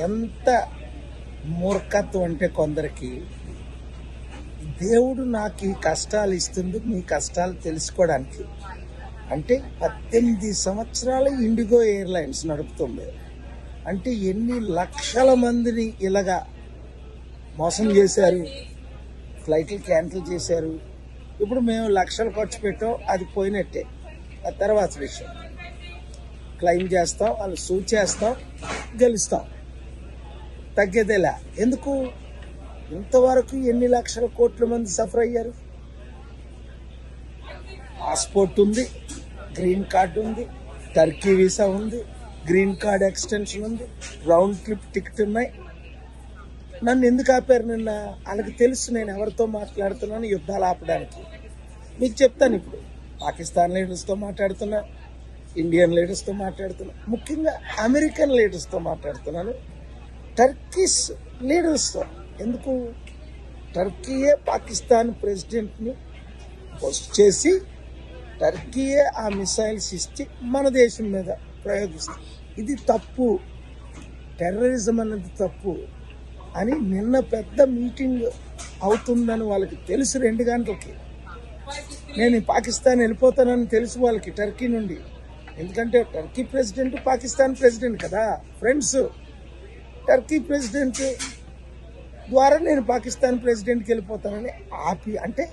ఎంత మూర్ఖత్వం అంటే కొందరికి, దేవుడు నాకు ఈ కష్టాలు ఇస్తుంది మీ కష్టాలు తెలుసుకోవడానికి. అంటే 18 సంవత్సరాలు ఇండిగో ఎయిర్లైన్స్ నడుపుతుంది. అంటే ఎన్ని లక్షల మందిని ఇలాగా మోసం చేశారు, ఫ్లైట్లు క్యాన్సిల్ చేశారు. ఇప్పుడు మేము లక్షలు ఖర్చు పెట్టాం, అది పోయినట్టే. ఆ తర్వాత విషయం క్లెయిమ్ చేస్తాం, వాళ్ళు సూ చేస్తాం, గెలుస్తాం, తగ్గేదేలా. ఎందుకు ఇంతవరకు ఎన్ని లక్షల కోట్ల మంది సఫర్ అయ్యారు? పాస్పోర్ట్ ఉంది, గ్రీన్ కార్డు ఉంది, టర్కీ వీసా ఉంది, గ్రీన్ కార్డ్ ఎక్స్టెన్షన్ ఉంది, రౌండ్ ట్రిప్ టికెట్ ఉన్నాయి. నన్ను ఎందుకు ఆపారు నిన్న? వాళ్ళకి తెలుసు నేను ఎవరితో మాట్లాడుతున్నాను యుద్ధాలు ఆపడానికి. మీకు చెప్తాను. ఇప్పుడు పాకిస్తాన్ లీడర్స్తో మాట్లాడుతున్నా, ఇండియన్ లీడర్స్తో మాట్లాడుతున్నా, ముఖ్యంగా అమెరికన్ లీడర్స్తో మాట్లాడుతున్నాను, టర్కీస్ లీడర్స్తో. ఎందుకు? టర్కీయే పాకిస్తాన్ ప్రెసిడెంట్ని పోస్ట్ చేసి టర్కీయే ఆ మిసైల్స్ ఇచ్చి మన దేశం మీద ప్రయోగిస్తుంది. ఇది తప్పు, టెర్రరిజం అన్నది తప్పు అని నిన్న పెద్ద మీటింగ్ అవుతుందని వాళ్ళకి తెలుసు. 2 గంటలకి నేను పాకిస్తాన్ వెళ్ళిపోతానని తెలుసు వాళ్ళకి, టర్కీ నుండి. ఎందుకంటే టర్కీ ప్రెసిడెంట్ పాకిస్తాన్ ప్రెసిడెంట్ కదా, ఫ్రెండ్స్. టర్కీ ప్రెసిడెంట్ ద్వారా నేను పాకిస్తాన్ ప్రెసిడెంట్కి వెళ్ళిపోతానని ఆపి, అంటే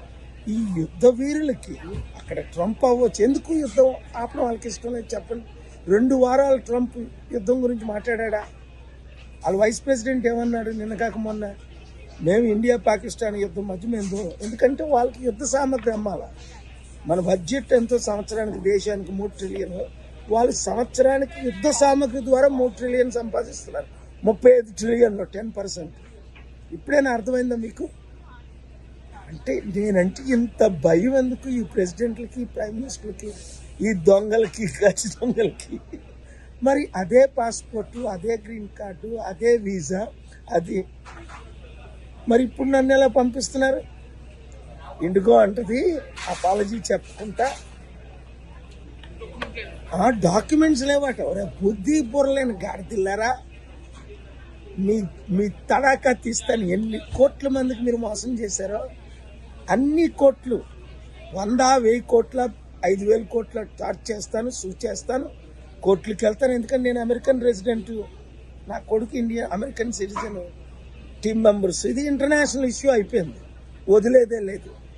ఈ యుద్ధ వీరులకి అక్కడ ట్రంప్ అవ్వచ్చు. ఎందుకు యుద్ధం ఆపడం వాళ్ళకి ఇష్టం లేదు చెప్పండి. 2 వారాలు ట్రంప్ యుద్ధం గురించి మాట్లాడా? వాళ్ళ వైస్ ప్రెసిడెంట్ ఏమన్నాడు నిన్న కాక మొన్న? మేము ఇండియా పాకిస్తాన్ యుద్ధం మధ్య మేము, ఎందుకంటే వాళ్ళకి యుద్ధ సామగ్రి అమ్మాల. మన బడ్జెట్ ఎంతో సంవత్సరానికి దేశానికి 3 ట్రిలియన్, వాళ్ళు సంవత్సరానికి యుద్ధ సామగ్రి ద్వారా 3 ట్రిలియన్ సంపాదిస్తున్నారు. 35 ట్రిలియన్లో 10%. ఇప్పుడైనా అర్థమైందా మీకు? అంటే నేనంటే ఇంత భయం ఎందుకు ఈ ప్రెసిడెంట్లకి, ప్రైమ్ మినిస్టర్లకి, ఈ దొంగలకి, గచ్చి దొంగలకి? మరి అదే పాస్పోర్టు, అదే గ్రీన్ కార్డు, అదే వీసా, అది మరి ఇప్పుడు నన్ను ఎలా పంపిస్తున్నారు? ఇండిగో అంటది అపాలజీ చెప్పుకుంటా, డాక్యుమెంట్స్ లేవట. బుద్ధి బుర్రలేని గాడిదిల్లారా, మీ తడాకా తీస్తాను. ఎన్ని కోట్ల మందికి మీరు మోసం చేశారో, అన్ని కోట్లు, 100, 1000 కోట్ల, 5000 కోట్ల చార్జ్ చేస్తాను, సూ చేస్తాను, కోర్టులకు వెళ్తాను. ఎందుకంటే నేను అమెరికన్ రెసిడెంట్, నా కొడుకు India American citizen, team members. ఇది ఇంటర్నేషనల్ ఇష్యూ అయిపోయింది, వదిలేదే లేదు.